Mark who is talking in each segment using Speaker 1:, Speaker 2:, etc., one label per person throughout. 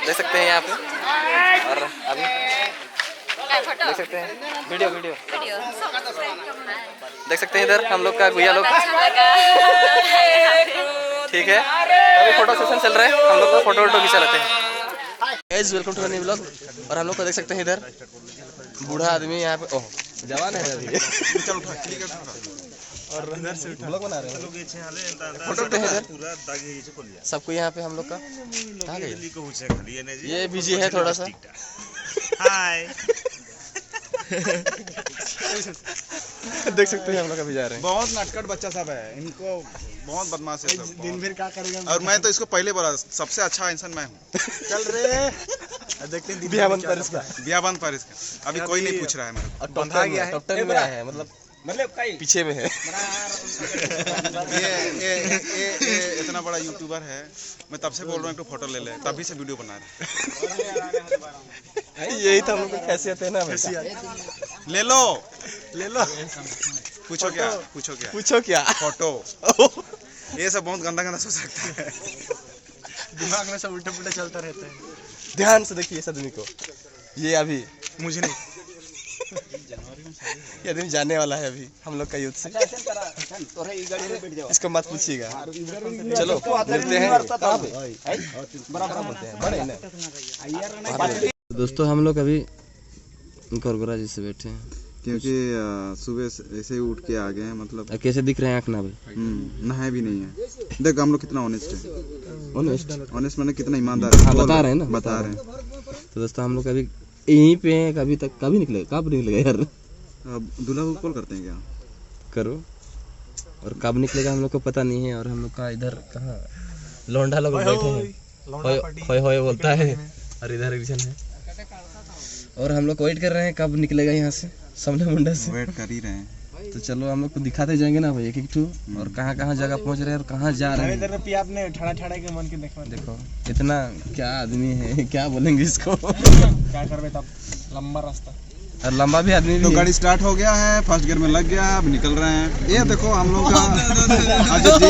Speaker 1: देख सकते हैं यहाँ पे। और अभी देख सकते हैं वीडियो देख सकते हैं इधर हम लोग का गुया लोग। ठीक है, अभी फोटो सेशन चल रहा है, हम लोग को फोटो वोटो खींचा लेते हैं। Guys welcome to new vlog. और हम लोग को देख सकते हैं इधर बूढ़ा आदमी यहाँ पे, ओह जवान है अभी और व्लॉग बना रहे हैं, फोटो उठते हैं इधर सबको। यहाँ पे हम लोग का कहाँ गए, ये बिजी है थोड़ा सा। हाय देख सकते हैं हम लोग अभी जा रहे हैं।
Speaker 2: बहुत नटखट बच्चा सब है, इनको बहुत बदमाश है सब। दिन भर क्या करेगा। और मैं तो इसको पहले बोला सबसे अच्छा इंसान मैं हूँ। चल रे देखते हैं
Speaker 1: बियाबंद पेरिस का,
Speaker 2: बियाबंद पेरिस का। अभी कोई नहीं पूछ रहा है मेरे को।
Speaker 1: बंधा गया है, टॉप 10 में है, मतलब पीछे में है।
Speaker 2: ये इतना बड़ा यूट्यूबर है, मैं तब से बोल रहा हूँ एक फोटो ले ले, तभी से वीडियो बना रहे।
Speaker 1: यही तो हम लोग की हैसियत है ना।
Speaker 2: ले लो पूछो क्या फोटो। ये सब बहुत गंदा गंदा सोच सकता है, दिमाग में सब उल्टे पुल्टे चलता रहता है।
Speaker 1: ध्यान से देखिए इस आदमी को, ये अभी
Speaker 2: मुझे नहीं
Speaker 1: ये आदमी जाने वाला है अभी हम लोग का यूथ से। इसको मत पूछिएगा, चलो मिलते हैं। कहाँ पे बड़े ना दोस्तों, हम लोग अभी गोरगोरा जी से बैठे हैं
Speaker 2: क्योंकि सुबह ऐसे ही उठ के आ गए हैं। मतलब
Speaker 1: कैसे दिख रहे हैं आँख ना भाई,
Speaker 2: नहाए भी नहीं है। देख हम लोग कितना ऑनेस्ट है, ऑनेस्ट मैंने कितना ईमानदार है।
Speaker 1: हाँ बता रहे हैं ना,
Speaker 2: बता रहे हैं।
Speaker 1: तो दोस्तों हम लोग अभी यहीं पे हैं, कभी निकलेगा यार।
Speaker 2: दूल्हा को कॉल करते हैं क्या,
Speaker 1: करो। और कब निकलेगा हम लोग को पता नहीं है। और हम लोग का इधर कहाँ लौंडा लोग बैठे हैं, होय बोलता है, और इधर रीजन है। और हम लोग वेट कर रहे हैं कब निकलेगा यहाँ से, सामने मुंडा से
Speaker 2: वेट कर ही रहे हैं।
Speaker 1: तो चलो हम लोग को दिखाते जाएंगे ना भाई, एक एक ठू और कहाँ कहाँ जगह पहुँच रहे हैं और कहाँ जा रहे हैं।
Speaker 2: आपने ठड़ा के मन के
Speaker 1: देखो इतना क्या आदमी है, क्या बोलेंगे इसको।
Speaker 2: क्या करबे तब, लंबा रास्ता
Speaker 1: और लंबा भी आदमी
Speaker 2: तो। गाड़ी स्टार्ट हो गया है, फर्स्ट गियर में लग गया, अब निकल रहे हैं। ये देखो हम लोग का अजय जी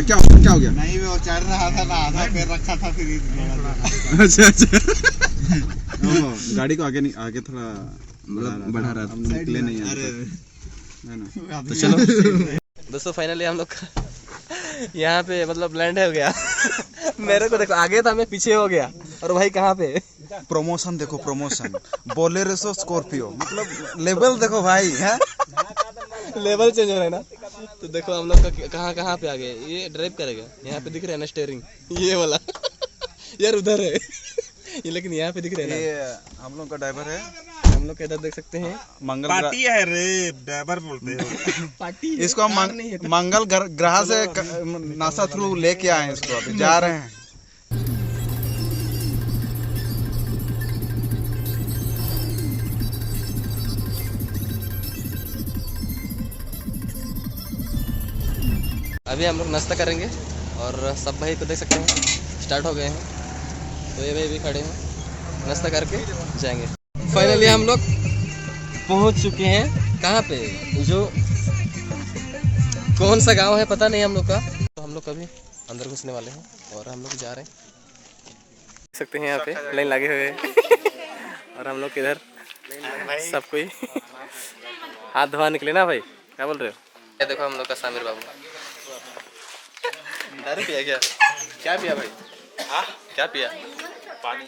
Speaker 2: क्या हो गया नहीं, वो चढ़ रहा था ना, आधा पैर रखा था फिर। अच्छा गाड़ी को आगे थोड़ा बढ़ा रहा था, निकले नहीं है ना।
Speaker 1: तो चलो दोस्तों फाइनली हम लोग यहाँ पे मतलब लैंड हो गया। मेरे को देखो आगे था, मैं पीछे हो गया। और भाई कहाँ पे
Speaker 2: प्रमोशन देखो, प्रमोशन बोलेरो से स्कॉर्पियो, मतलब लेवल देखो भाई है।
Speaker 1: लेवल चेंज हो रहा है ना। तो देखो हम लोग का कहाँ पे आ गए। ये ड्राइव करेगा, यहाँ पे दिख रहा है ना स्टीयरिंग, ये वाला यार उधर है ये, लेकिन यहाँ पे दिख रहा है ना।
Speaker 2: ये हम लोग का ड्राइवर है,
Speaker 1: हम लोग इधर देख सकते हैं।
Speaker 2: मंगल
Speaker 3: पार्टी है रे, ड्राइवर बोलते हो।
Speaker 1: पार्टी
Speaker 2: इसको हम मंगल ग्रह से नासा थ्रू लेके आए हैं, इसको अभी जा रहे हैं।
Speaker 1: अभी हम लोग नाश्ता करेंगे और सब भाई को देख सकते हैं स्टार्ट हो गए हैं। तो ये भाई भी खड़े हैं, नाश्ता करके जाएंगे। फाइनली हम लोग पहुंच चुके हैं कहाँ पे, जो कौन सा गांव है पता नहीं हम लोग का। तो हम लोग अभी अंदर घुसने वाले हैं और हम लोग जा रहे हैं। देख सकते हैं यहाँ पे लाइन लगे हुए हैं और हम लोग इधर सब कोई हाथ धोआ निकले ना भाई, क्या बोल रहे हो। ये देखो हम लोग का सामिर बाबू दारू पिया क्या पिया भाई, हाँ क्या पिया,
Speaker 3: पानी।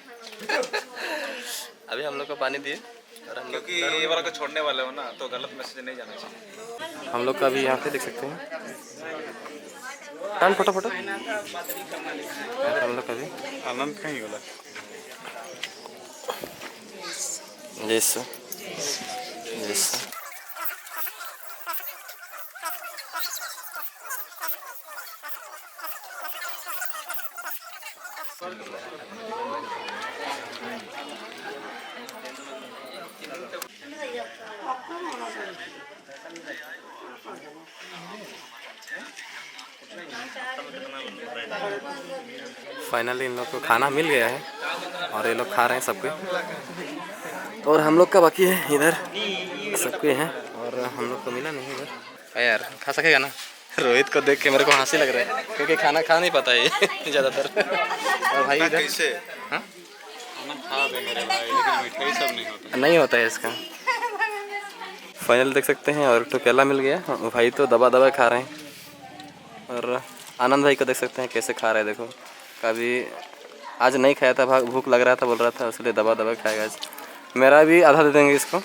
Speaker 1: अभी हम लोग को पानी दिए और हम लोग
Speaker 3: क्योंकि ये वाला को छोड़ने वाले हो ना, तो गलत मैसेज नहीं जाना चाहिए।
Speaker 1: हम लोग का भी यहाँ पे देख सकते हैं फोटो हम लोग का भी
Speaker 3: आनंद कहीं बोला
Speaker 1: जैसा फाइनली इन लोग को खाना मिल गया है और ये लोग खा रहे हैं सबके। और हम लोग का बाकी है इधर सबके हैं और हम लोग को मिला नहीं इधर। यार खा सकेगा ना रोहित को देख के मेरे को हंसी लग रहा है क्योंकि खाना खा नहीं पाता है ज़्यादातर। और भाई इधर
Speaker 3: कैसे
Speaker 1: हाँ
Speaker 3: खाना खा दे मेरे भाई, लेकिन मिठाई सब नहीं होता।
Speaker 1: नहीं होता है इसका। फाइनल देख सकते हैं और तो केला मिल गया। भाई तो दबा दबा खा रहे हैं। और आनंद भाई को देख सकते हैं कैसे खा रहे हैं। देखो कभी आज नहीं खाया था, भूख लग रहा था बोल रहा था, इसलिए दबा दबा खाएगा आज। मेरा भी आधा दे देंगे इसको,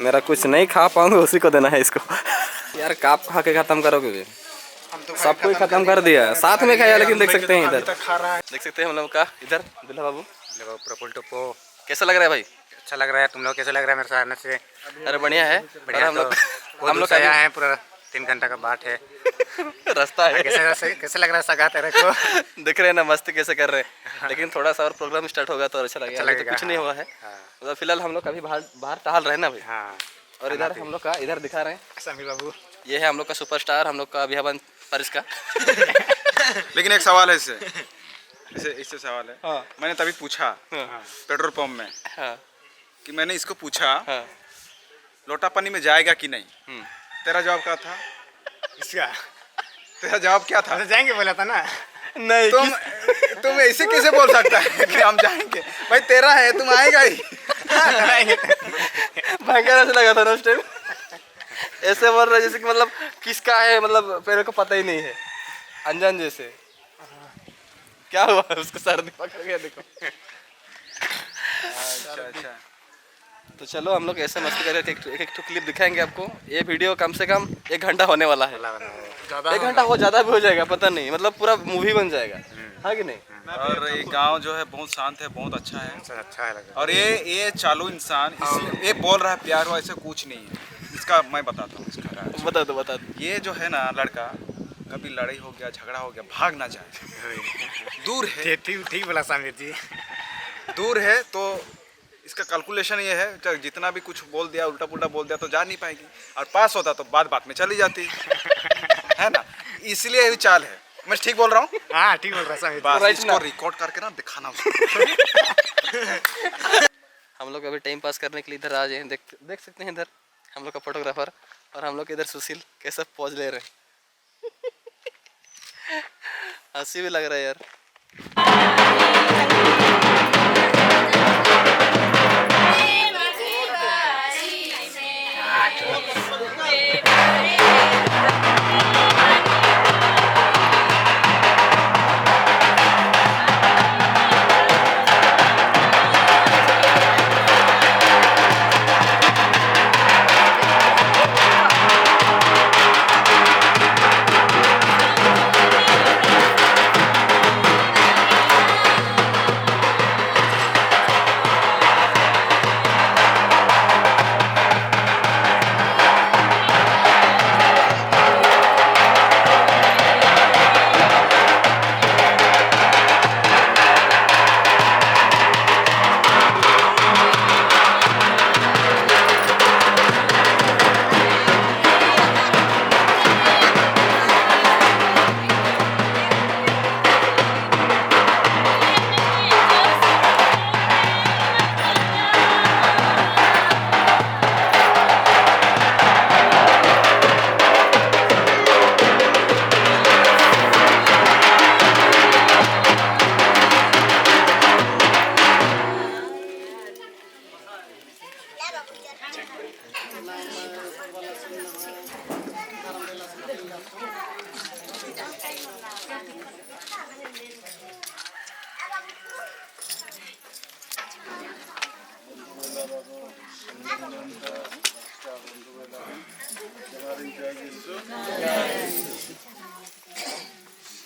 Speaker 1: मेरा कुछ नहीं खा पाऊंगा उसी को देना है इसको। यार काप खा के ख़त्म करोगे भी, सब कोई ख़त्म कर दिया, साथ में खाया। लेकिन देख सकते हैं इधर, देख सकते हैं हम लोग का इधर दुल्हा बाबू
Speaker 4: प्रफुल टप्पो
Speaker 1: कैसा लग रहा है भाई?
Speaker 4: अच्छा लग रहा है। तुम लोग कैसे लग रहा है मेरे सामने से?
Speaker 1: अरे बढ़िया है। और हम लोग
Speaker 4: आया है, पूरा 3 घंटा का बाट है।
Speaker 1: रास्ता है।
Speaker 4: कैसे लग रहा है सगा तेरे को?
Speaker 1: देख रहे हैं ना मस्ती कैसे कर रहे हैं। लेकिन थोड़ा सा और प्रोग्राम स्टार्ट होगा तो अच्छा लगेगा। अभी तो कुछ नहीं हुआ है, मतलब फिलहाल हम लोग कभी बाहर टहल रहे हैं ना भाई।
Speaker 4: हाँ।
Speaker 1: और इधर हम लोग का इधर दिखा रहे हैं
Speaker 4: समीर बाबू,
Speaker 1: ये है हम लोग का सुपरस्टार, हम लोग का अभियान परिस का।
Speaker 3: लेकिन एक सवाल है इससे सवाल है।
Speaker 1: हाँ।
Speaker 3: मैंने तभी पूछा पेट्रोल पंप में
Speaker 1: हाँ
Speaker 3: कि मैंने इसको पूछा
Speaker 1: हाँ
Speaker 3: लोटा पानी में जाएगा कि नहीं। तेरा जवाब क्या था?
Speaker 4: इसका
Speaker 3: तेरा जवाब क्या था?
Speaker 4: जाएंगे बोला था ना।
Speaker 1: नहीं
Speaker 3: तुम ऐसे कैसे बोल सकता है कि हम जाएंगे? भाई तेरा है, तुम आएगा ही।
Speaker 1: भयंकर ऐसा लगा था ना उस टाइम, ऐसे बोल रहा जैसे कि मतलब किसका है, मतलब मेरे को पता ही नहीं है, अनजान जैसे। क्या हुआ उसको सर्दी पकड़ गया देखो।
Speaker 3: अच्छा।
Speaker 1: तो चलो हम लोग ऐसे मस्ती करके एक क्लिप दिखाएंगे आपको। ये वीडियो कम से कम 1 घंटा होने वाला है। 1 घंटा हो ज़्यादा भी हो जाएगा पता नहीं, मतलब पूरा मूवी बन जाएगा, है कि नहीं?
Speaker 3: और ये गांव जो है बहुत शांत है, बहुत अच्छा है।
Speaker 4: अच्छा है लगा।
Speaker 3: और ये चालू इंसान ये बोल रहा है प्यार हो, ऐसे कुछ नहीं है इसका। मैं बताता हूँ इसका राज।
Speaker 1: बता दो।
Speaker 3: ये जो है ना लड़का, कभी लड़ाई हो गया, झगड़ा हो गया, भाग ना जाए। दूर है,
Speaker 4: ठीक बोला समीर जी।
Speaker 3: दूर है तो इसका कैलकुलेशन ये है, जितना भी कुछ बोल दिया, उल्टा पुल्टा बोल दिया तो जा नहीं पाएगी। और पास होता तो बात में चली जाती है ना। इसलिए ये चाल है। मैं ठीक बोल रहा हूँ?
Speaker 4: हाँ ठीक बोल रहा समीर।
Speaker 3: बस इसको रिकॉर्ड करके ना दिखाना उसको।
Speaker 1: हम लोग अभी टाइम पास करने के लिए इधर आ जाए। देख सकते हैं इधर हम लोग का फोटोग्राफर, और हम लोग इधर सुशील कैसा पोज ले रहे हैं। हंसी भी लग रहा है यार।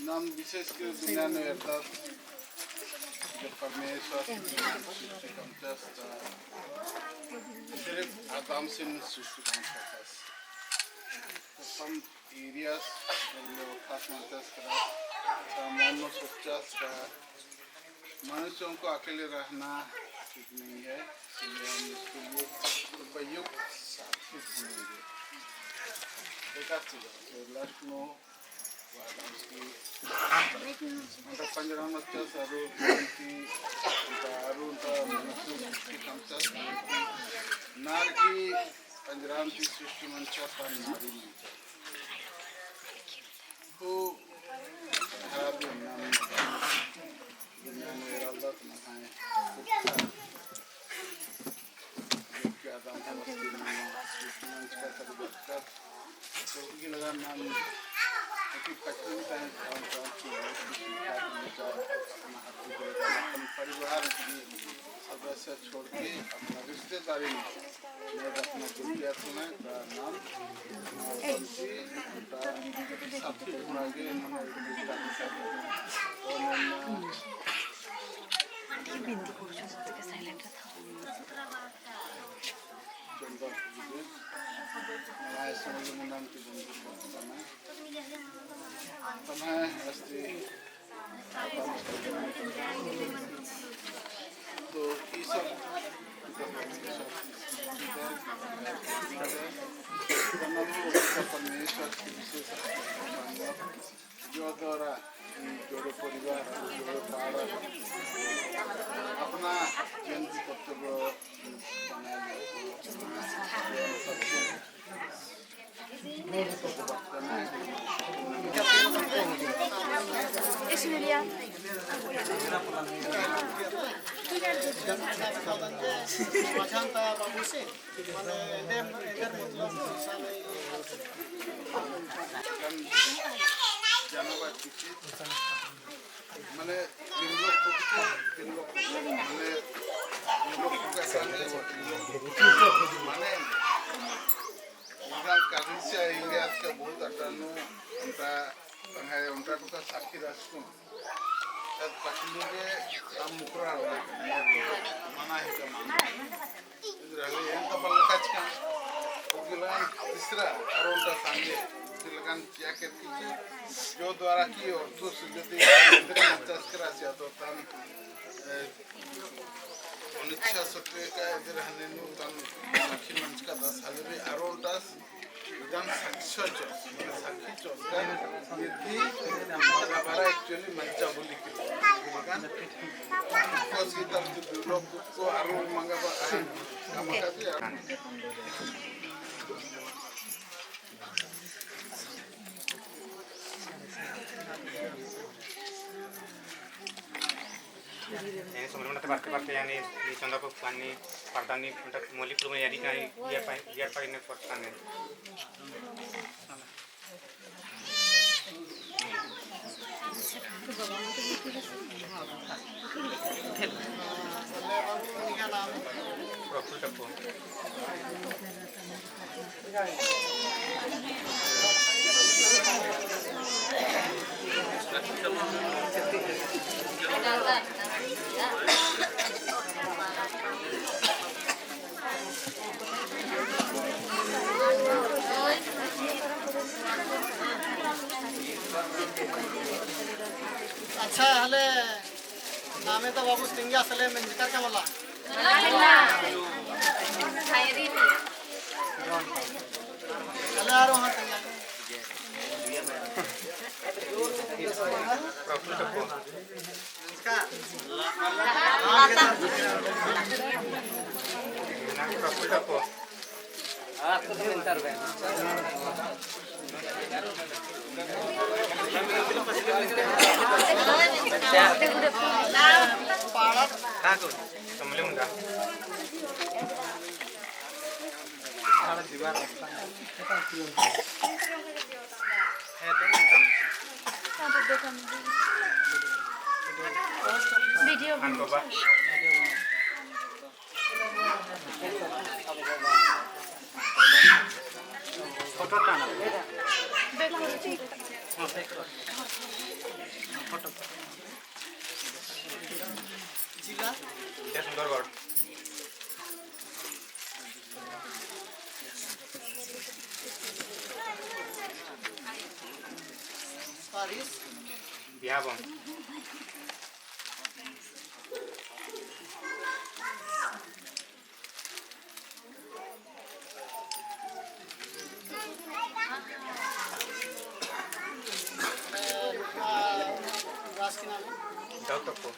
Speaker 2: नाम विशेष के दुनिया में अर्थात जब परमेश्वर सिर्फ आदम से सृष्टि from areas मनुष्यों को अकेले रहना ठीक नहीं है, इसलिए हम इसके लिए उपयुक्त साथी ढूंढेंगे। नारी पंजरांती सृष्टि मंचा पर नारी परिवार सदस्य छोड़ के अपना रिश्तेदारी में अपना दुर्गा सुना का नाम साथी ढूंढा के तो ये सब परमेश्वर की विशेष जो द्वारा जोड़े परिवार जोड़े पारा अपना जन्म कर्तव्य मैंने इंडिया के बहुत अटानु उनका तो साक्षी राष्ट्र तब पछिले के काम मुकरा मना है का माना रहे हैं तो बल्कच का उगलान तीसरा और उनका संगे दिलगन क्या कहती है जो द्वारा की और तो सुजती अंदर मचास करा सिया तो तन उन्नीस सत्तर का इधर हने नु तन अखिल मंच का 10 साल में अरोंटास विधान साक्षी चौथ का ये थी हमारा एक्चुअली मंचा बोली के मकान को सीधा लोग को अरों मंगा काम करते हैं
Speaker 4: ini sebelum nanti partai yang di contoh pani partani untuk mulai perlu menjadi kali dia pakai ini partane Profil tepu
Speaker 5: अच्छा हले नामे तो बाबू सिंगिया सले में निकल के बोला हले आ रहा हूं
Speaker 4: Profil tepu
Speaker 5: इसका
Speaker 4: Profil tepu
Speaker 1: आपको तो इंतर में
Speaker 4: sebelum dah
Speaker 6: video
Speaker 4: kan coba foto tanah
Speaker 5: जिला
Speaker 4: dia Sundargad
Speaker 5: पारिस
Speaker 4: Biabong
Speaker 5: रास के नाम
Speaker 4: Daud tepu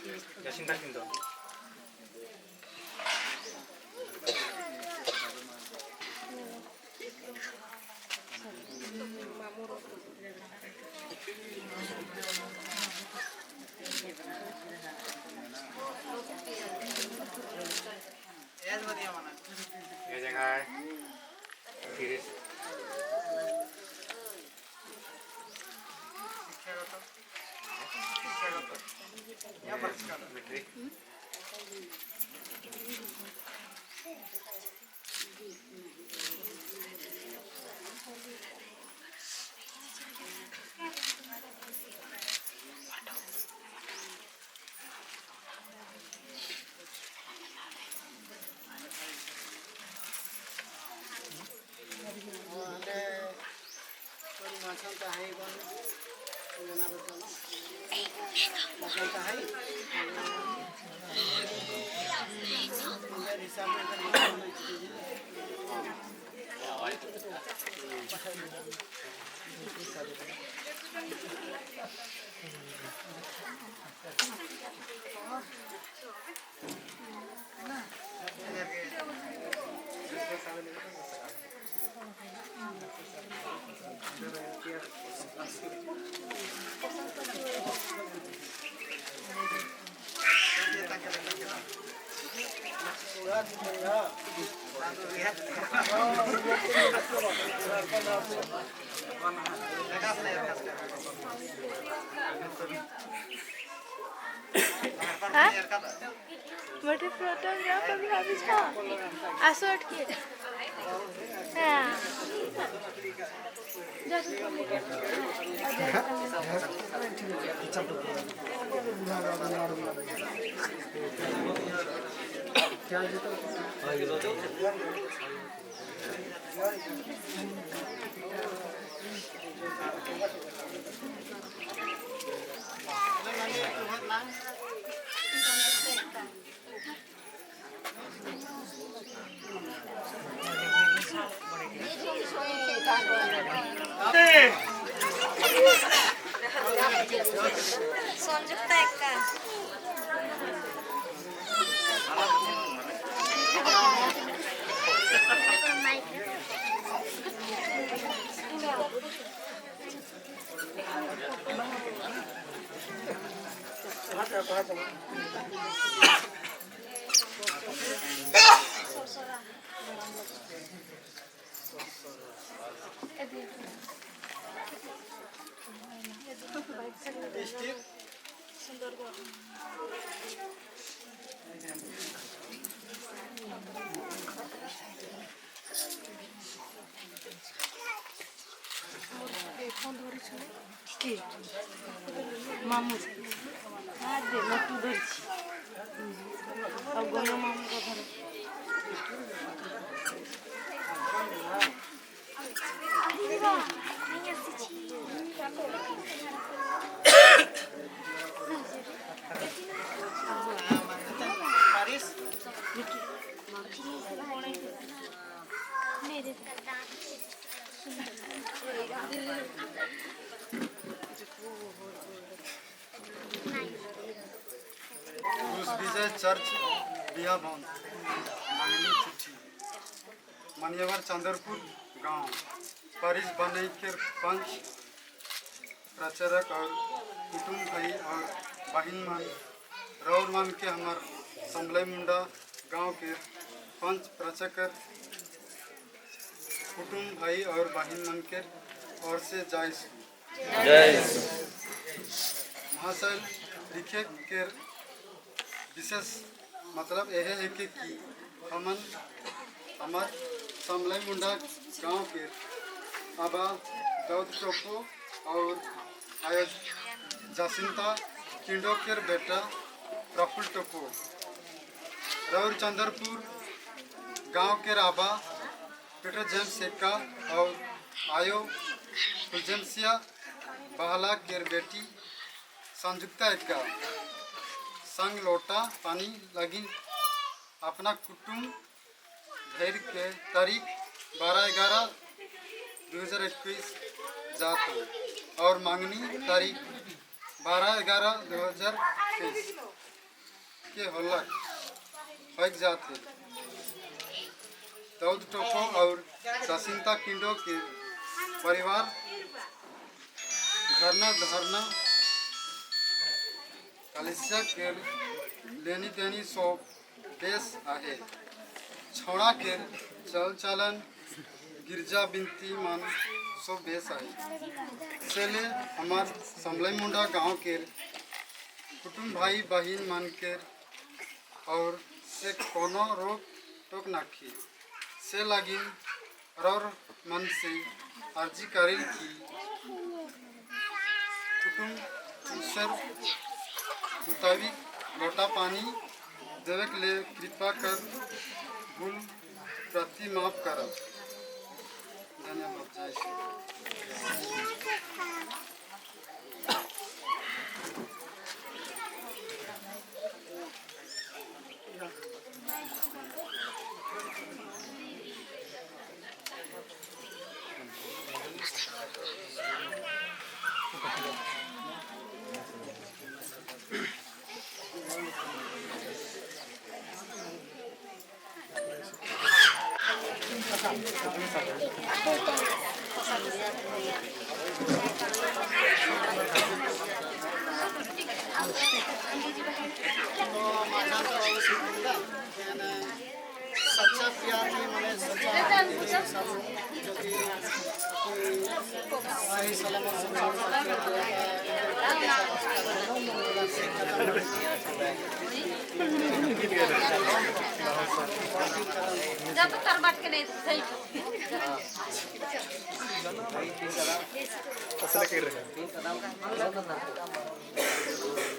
Speaker 4: जसिंता किंदो ये जगह है गिरीश मिट्री
Speaker 6: मोटे फोटोग्राफ अभी अभी था आसोट के हां संयुक्ता एक्का मामू दे लट्टू धरছি अब गंगा मामू का घर
Speaker 5: विजय चर्च बिया भवन मांगनी चिट्ठी मनियावर चंदरपुर गांव परिस बनई के पंच प्रचारक और कुटुम भाई और बहन मन रौर मन के हमार संभलय मुंडा गांव के पंच प्रचारक कुटुम भाई और बहन मन के ओर से जय महाशय लिखे के विशेष मतलब यह है कि हमन हमार समलय मुंडा गांव के आबा दाऊद टोपो और आयोज जसिंता किंडो के बेटा प्रफुल्ल टोपो रौर चंदरपुर गांव के आबा पीटर जेम्स सेक्का और आयो फुलजेंसिया बहला के बेटी संयुक्ता एक्का संग लोटा पानी लगी अपना कुटुंब घर के तारीख 12/11/2021 जात और मांगनी तारीख 12/11/2021 के हल्लक हक जाते दाऊद टोपो और जसिंता किंडो के परिवार धरना कलिसिया के लेनी देनी सो बेस आहे छोड़ा के चल चलन गिरजा बिनती मन सो बेस आहे सेले हमार समलाई मुंडा गांव के कुटुंब भाई बहन मन के और से कोनो रोक टोक नाखी से लगी और मन से अर्जी करें कि कुटुंब ईश्वर मुताबिक लोटा पानी देवे के लिए कृपा कर भूल प्रति माफ कर। धन्यवाद। जय श्री
Speaker 7: सच्चा प्यार में मैंने सच्चा सही सलामत
Speaker 6: जब तरबट के नहीं सही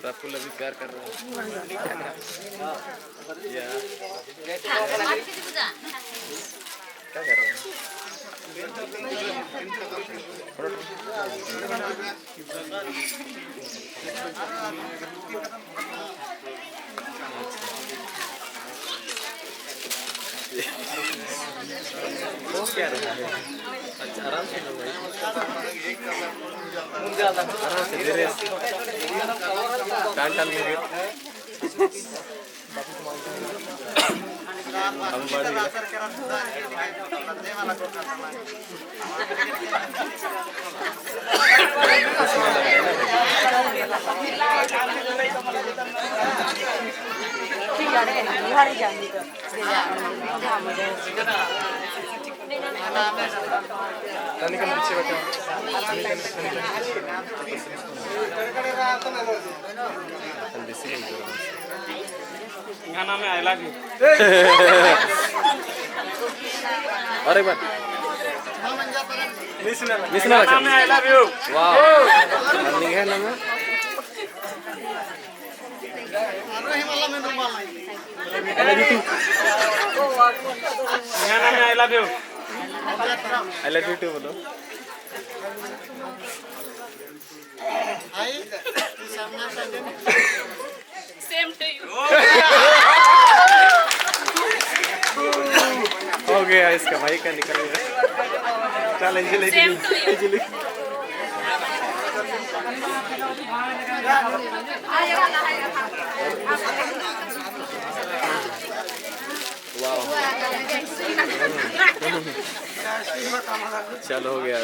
Speaker 1: आपको लभी प्यार कर रहा है क्या कर रहे हैं वो क्या रहा है? अच्छा आराम से लो भाई, आराम से धीरे टान टान में हम बढ़ गए। तनिक पीछे बचाओ।
Speaker 4: यहाँ नाम है आई लव यू।
Speaker 1: और एक बार
Speaker 4: मिस ना
Speaker 1: नाम है
Speaker 4: आई लव यू।
Speaker 1: वाह रनिंग है नाम है
Speaker 4: यहाँ नाम है I love you.
Speaker 1: I love you too बोलो।
Speaker 6: Same to you.
Speaker 1: हो गया इसका भाई का निकल गया। चल इजीली इजीली चलो हो गया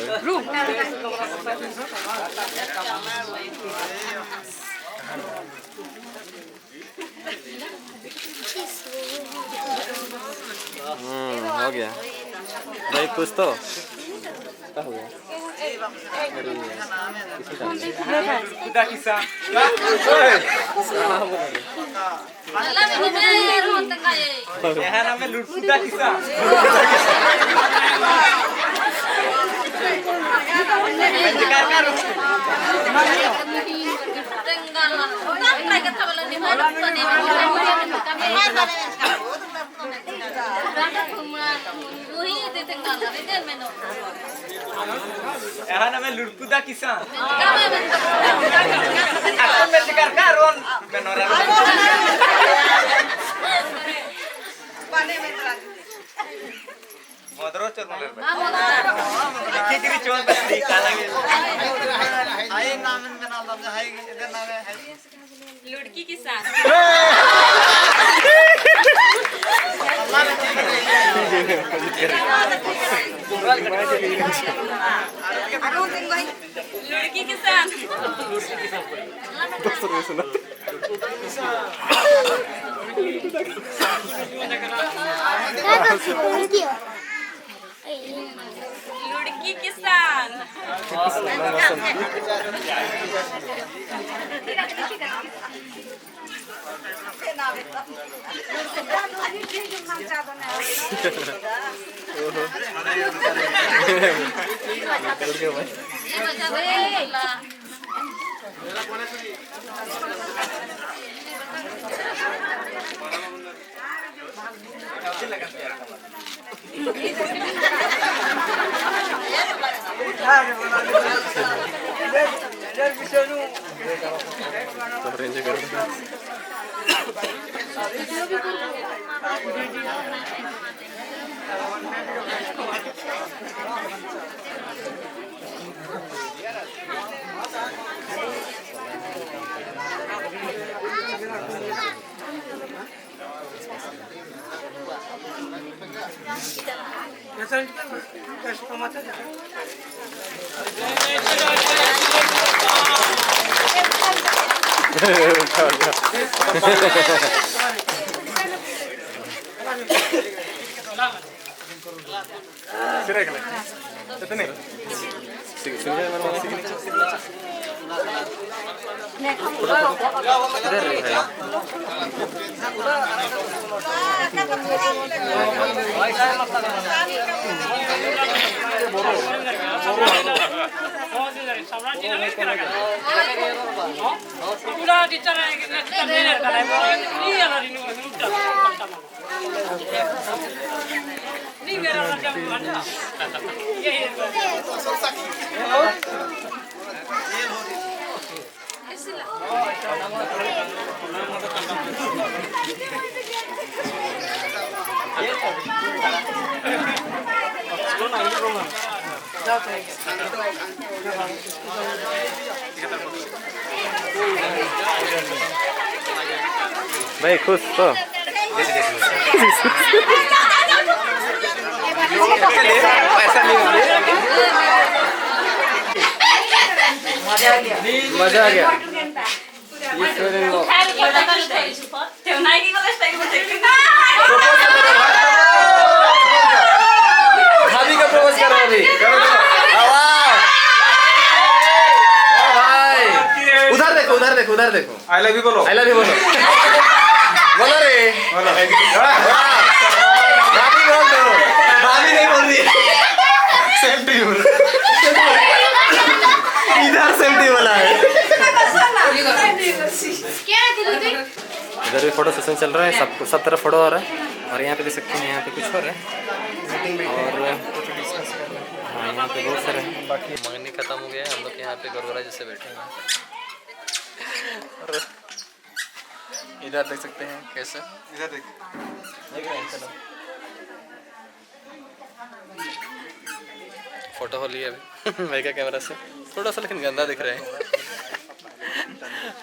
Speaker 1: हो गया भाई कुछ तो क्या हो गया
Speaker 4: खुदा किस्सा यहाँ नाम है लुटफुदा किस्सा। यहाँ नाम है लुटफुदा किस्सा।
Speaker 6: लुड़की के साथ लुड़की किसान
Speaker 1: भाई खुश तो मजा आ गया भाभी का प्रपोज करो अभी उधर देखो उधर देखो उधर देखो
Speaker 3: आई लव यू बोलो
Speaker 1: आई लव यू बोलो बोलो रे भाभी बोल दो भाभी नहीं बोल रही सेम टू यू इधर सेम टू बोला है इधर भी फोटो सेशन चल रहा है सब तरफ फोटो हो रहा है और यहाँ पे देख सकते हैं यहाँ पे कुछ हो रहा है और हाँ यहाँ पे बहुत सारे बाकी मंगनी खत्म हो गया है हम लोग यहाँ पे गोरगोरा जैसे बैठे हैं और इधर देख सकते हैं कैसे
Speaker 3: इधर देख
Speaker 1: देख रहे हैं चलो फोटो हो लिया अभी भाई का कैमरा से थोड़ा सा लेकिन गंदा दिख रहा है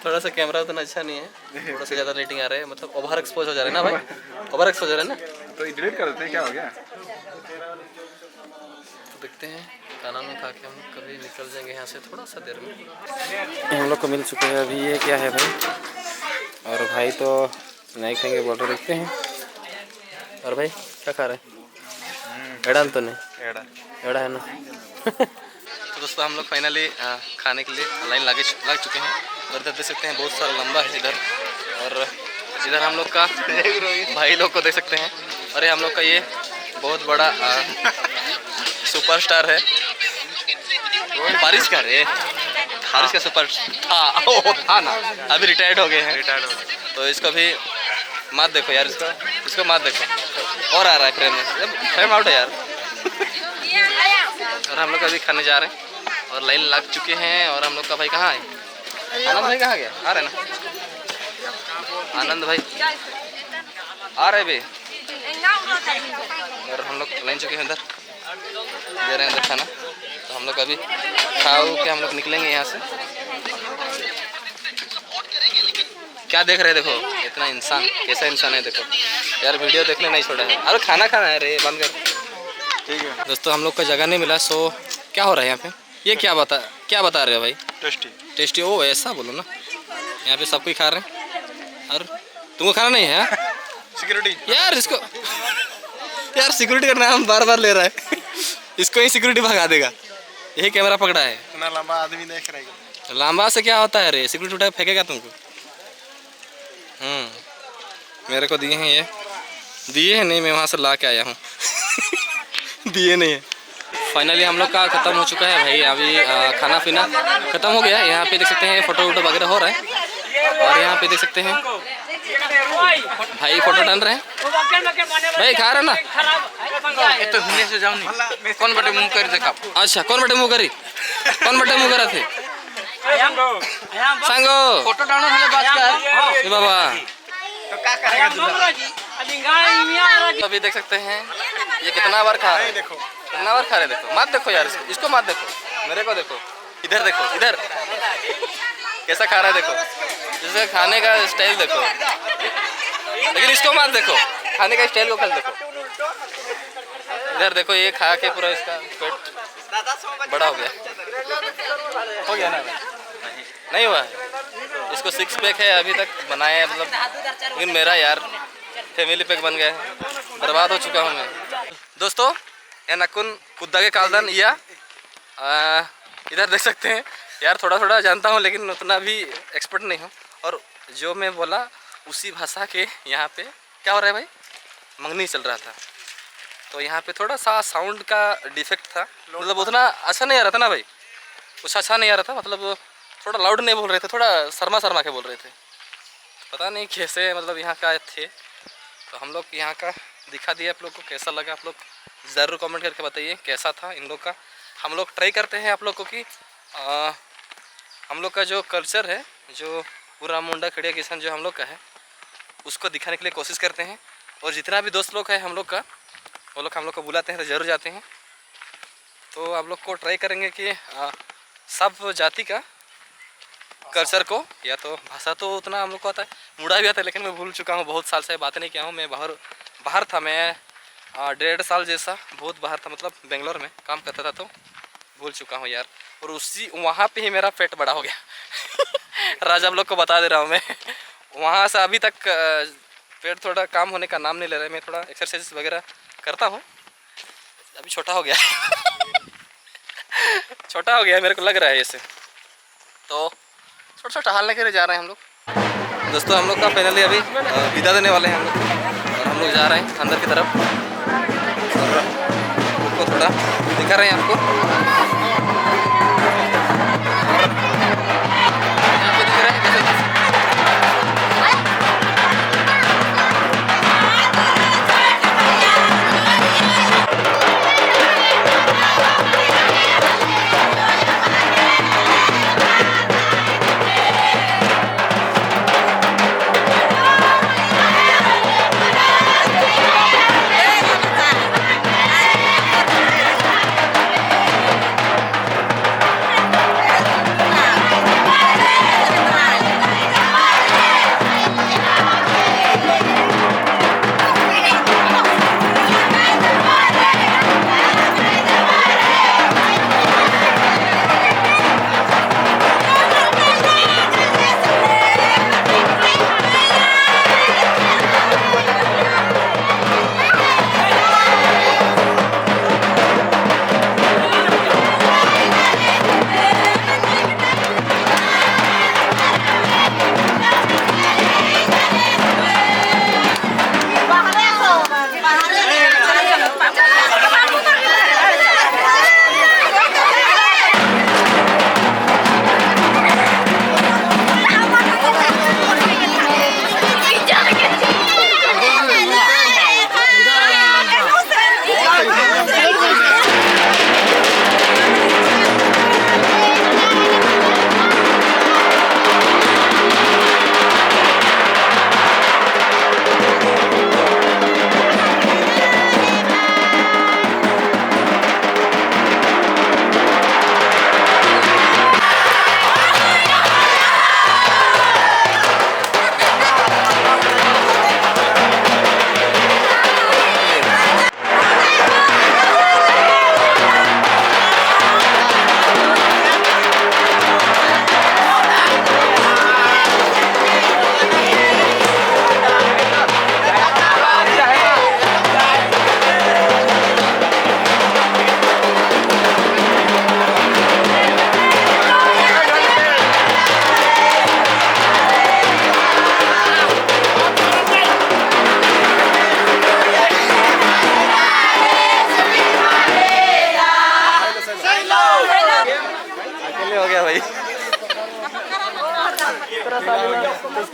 Speaker 1: थोड़ा सा कैमरा उतना अच्छा नहीं है थोड़ा सा ज़्यादा रेटिंग आ रहा है मतलब ओवर एक्सपोज हो जा रहा है ना भाई ओवर एक्सपोज हो रहा है ना
Speaker 3: तो डिलीट कर देते हैं क्या हो गया
Speaker 1: तो देखते हैं खाना में खा के हम कभी निकल जाएंगे यहाँ से थोड़ा सा देर में हम लोग को मिल चुके हैं अभी ये क्या है भाई और भाई तो नहीं खाएंगे बोल रहे देखते हैं और भाई क्या खा रहे हैं एड़ा तो नहीं एड़ा है ना तो दोस्तों हम लोग फाइनली खाने के लिए लाइन लग चुके हैं और इधर देख सकते हैं बहुत सारा लंबा है इधर और इधर हम लोग का भाई लोग को देख सकते हैं और ये हम लोग का ये बहुत बड़ा सुपरस्टार है बारिश का रे बारिश का सुपर था ना अभी रिटायर्ड हो गए हैं तो इसको भी मत देखो यार इसको मत देखो और आ रहा है फ्रेम आउट है यार और हम लोग अभी खाने जा रहे हैं और लाइन लग चुके हैं और हम लोग का भाई कहाँ है आनंद भाई कहाँ गया आ रहे ना आनंद भाई आ रहे भाई और हम लोग लाइन चुके हैं इधर दे रहे हैं इधर खाना तो हम लोग अभी खाओ के हम लोग निकलेंगे यहाँ से क्या देख रहे हैं देखो इतना इंसान कैसा इंसान है देखो यार वीडियो देखने नहीं छोड़ा है अरे खाना खाना है रे बंद कर ठीक है दोस्तों हम लोग को जगह नहीं मिला सो क्या हो रहा है यहाँ पे ये क्या बता रहे हो भाई
Speaker 3: टेस्टी
Speaker 1: टेस्टी ओ ऐसा बोलो ना यहाँ पे सब कोई खा रहे हैं और तुमको खाना नहीं है?
Speaker 3: सिक्योरिटी
Speaker 1: यार इसको, यार सिक्योरिटी का नाम बार बार ले रहा है। इसको ही सिक्योरिटी भगा देगा। यही कैमरा पकड़ा है।
Speaker 7: इतना लंबा आदमी देख रहा है।
Speaker 1: लांबा से क्या होता है रे? सिक्योरिटी उठा के फेंकेगा तुमको। मेरे को दिए हैं ये, दिए हैं नहीं, मैं वहाँ से ला के आया हूँ। दिए नहीं है। फाइनली हम लोग का ख़त्म हो चुका है भाई। अभी खाना पीना ख़त्म हो गया। यहाँ पे देख सकते हैं फ़ोटो वोटो वगैरह हो रहा है। और यहाँ पे देख सकते हैं भाई फ़ोटो डाल रहे हैं। भाई खा रहे ना?
Speaker 3: तो हिंदी से जाऊँ नहीं, कौन बटे मुँह कर देखा?
Speaker 1: अच्छा कौन बटे मुँह करी? कौन बटे मुँह करा थे? सांगो
Speaker 3: फोटो डालने वाले बात कर
Speaker 1: बाबा।
Speaker 3: तो क्या करेगा?
Speaker 1: तो अभी देख सकते हैं ये कितना बार खा रहे हैं।
Speaker 3: देखो
Speaker 1: कितना बार खा रहे हैं। देखो मत देखो यार, इसको मत देखो, मेरे को देखो, इधर देखो, इधर कैसा खा रहा है देखो, जैसे खाने का स्टाइल देखो। लेकिन इसको मत देखो, खाने का स्टाइल को कल देखो। इधर देखो, ये खा के पूरा इसका पेट बड़ा हो गया। हो गया ना? नहीं हुआ। इसको 6 पैक है अभी तक बनाया है, मतलब। लेकिन मेरा यार फैमिली पैक बन गया है। बर्बाद हो चुका हूँ मैं। दोस्तों ये नकुन कुद्दा के कालदान या इधर देख सकते हैं यार। थोड़ा थोड़ा जानता हूँ लेकिन उतना भी एक्सपर्ट नहीं हूँ। और जो मैं बोला उसी भाषा के यहाँ पे क्या हो रहा है भाई, मंगनी चल रहा था। तो यहाँ पे थोड़ा सा साउंड का डिफेक्ट था, मतलब उतना अच्छा नहीं आ रहा था ना भाई, कुछ अच्छा नहीं आ रहा था। मतलब थोड़ा लाउड नहीं बोल रहे थे, थोड़ा शर्मा शर्मा के बोल रहे थे। पता नहीं कैसे, मतलब यहाँ का थे। तो हम लोग यहाँ का दिखा दिया आप लोग को। कैसा लगा आप लोग ज़रूर कमेंट करके बताइए कैसा था इन लोग का। हम लोग ट्राई करते हैं आप लोग को कि हम लोग का जो कल्चर है, जो पूरा मुंडा खड़िया किसान जो हम लोग का है, उसको दिखाने के लिए कोशिश करते हैं। और जितना भी दोस्त लोग हैं हम लोग का, वो लोग हम लोग को बुलाते हैं तो ज़रूर जाते हैं। तो आप लोग को ट्राई करेंगे कि सब जाति का कल्चर को, या तो भाषा तो उतना हम लोग को आता है, मुड़ा भी आता है, लेकिन मैं भूल चुका हूँ। बहुत साल से बात नहीं किया हूँ। मैं बाहर था। मैं 1.5 साल जैसा बहुत बाहर था, मतलब बेंगलोर में काम करता था, तो भूल चुका हूँ यार। और उसी वहाँ पे ही मेरा पेट बड़ा हो गया। राज आप लोग को बता दे रहा हूँ मैं। वहाँ से अभी तक पेट थोड़ा काम होने का नाम नहीं ले रहा है। मैं थोड़ा एक्सरसाइज वगैरह करता हूँ, अभी छोटा हो गया। छोटा हो गया मेरे को लग रहा है ऐसे। तो छोटा छोटा टहलने के लिए जा रहे हैं हम लोग। दोस्तों हम लोग का फाइनली अभी विदा देने वाले हैं हम लोग। और हम लोग जा रहे हैं अंदर की तरफ। और आपको थोड़ा दिखा रहे हैं आपको। यहाँ पे दिख रहा है जैसे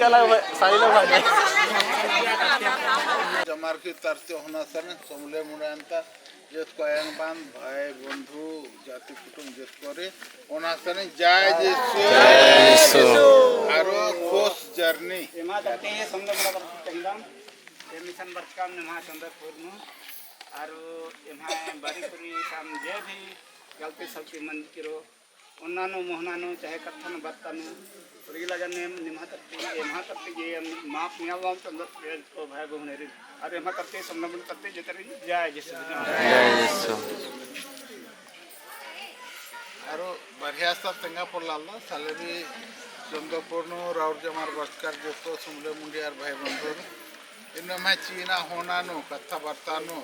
Speaker 1: सारी लोग भाग गए।
Speaker 8: जमारकी तरते होना सने समले मुरांता जेत कोयंग बांध भाई बंधु जाति कुटुंब जेत करे होना सने जय यीशु आरो कोस जर्नी
Speaker 4: एमा जाते हैं समझ में बड़ा चंदम ये मिशन बरकाम ने महा चंद्रपुर में आरो एमा बारीपुरी काम जे भी गलती सबकी मन करो उन्नानो मोहनानो चाहे कथन बर्तनो रिला जने निमा तत्ती एमा तत्ती ये माप नियावाम चंद्रपुर को भाई बहुनेरी अरे एमा तत्ती समनबन तत्ती जेतरी जय यीशु
Speaker 8: आरो बढ़िया सब सिंगापुर लाला साले भी चंद्रपुर नो राउर जमार बस्कर जो तो समले मुंडियार भाई बंधु इनमें मैं चीना होना नो कथा बर्तानो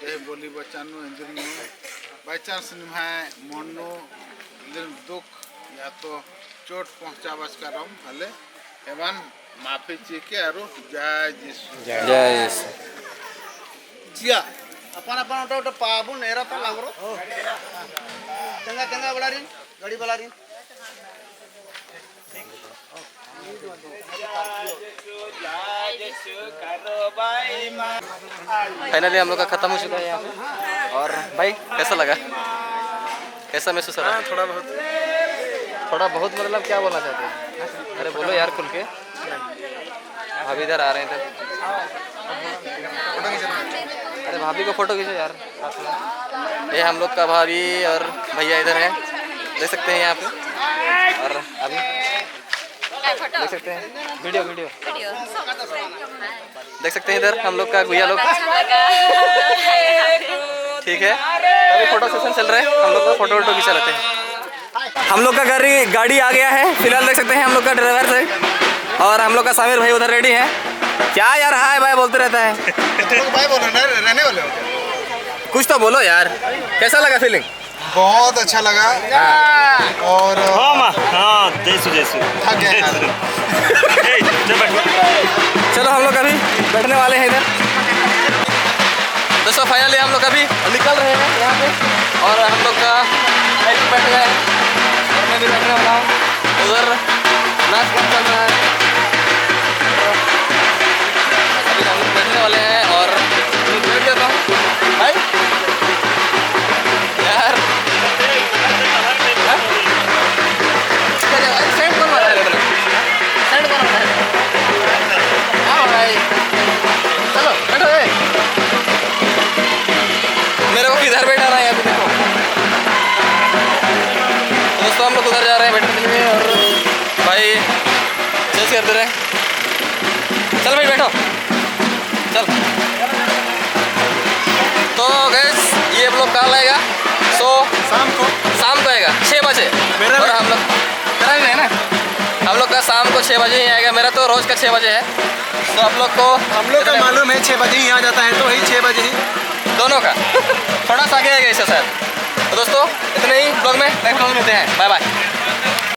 Speaker 8: ये बोली बचानो इंद्र नो बाई चांस निभाए मोनो दुख या तो चोट पहुंचा बस कर हम हले एवं माफी चीके आरो जय यीशु
Speaker 7: जिया अपन अपन ओटा पाबु नेरा तो लागरो चंगा चंगा बड़ा री गाड़ी वाला री
Speaker 1: फाइनली हम लोग का खत्म हो चुका है यहाँ पे। और भाई कैसा लगा, कैसा महसूस हो रहा है? थोड़ा बहुत मतलब क्या बोलना चाहते हैं? अरे बोलो यार खुल के। भाभी इधर आ रहे हैं इधर। अरे भाभी को फोटो खींचो यार। ये हम लोग का भाभी और भैया इधर हैं, देख सकते हैं यहाँ पे। और अभी देख सकते हैं वीडियो देख सकते हैं इधर हम लोग का भैया लोग। ठीक है, अभी फोटो सेशन चल रहा है, हम लोग का फोटो खींचा लेते हैं। हम लोग का गाड़ी आ गया है फिलहाल, देख सकते हैं हम लोग का ड्राइवर से। और हम लोग का सामिर भाई उधर रेडी है। क्या यार हाय भाई बोलते रहता है।
Speaker 2: भाई बोलो ना, रहने वाले हो?
Speaker 1: कुछ तो बोलो यार, कैसा लगा फीलिंग?
Speaker 2: बहुत अच्छा लगा। और थक गए यार।
Speaker 1: चलो हम लोग अभी बैठने वाले हैं इधर। दोस्तों फाइनली हम लोग अभी निकल रहे हैं यहाँ पे। और हम लोग का बैठ गए हैं और मैं भी बैठने वाला हूँ। उधर नाच गान चल रहा है, अभी हम लोग बैठने वाले हैं। और बैठ जाता हूँ भाई यार। सेंड कौन मारा है? सेंड कौन मारा है? हाँ भाई चलो बैठो। मेरे को किधर बैठा रहा है अभी देखो। दोस्तों हम लोग उधर जा रहे हैं बैठने के लिए। और भाई चेस करते रहे। चल भाई बैठो चल। तो गैस ये ब्लॉग कल आएगा, सो शाम को आएगा 6 बजे। और हम लोग है ना, हम लोग का शाम को 6 बजे ही आएगा। मेरा तो रोज़ का 6 बजे है। तो आप लोग को
Speaker 2: हम लोग का मालूम है 6 बजे ही आ जाता है, तो वही 6 बजे ही
Speaker 1: दोनों का थोड़ा सा आगे आएगा इससे सर। तो दोस्तों इतने ही ब्लॉग में नेक्स्ट ब्लॉग मिलते हैं। Bye bye.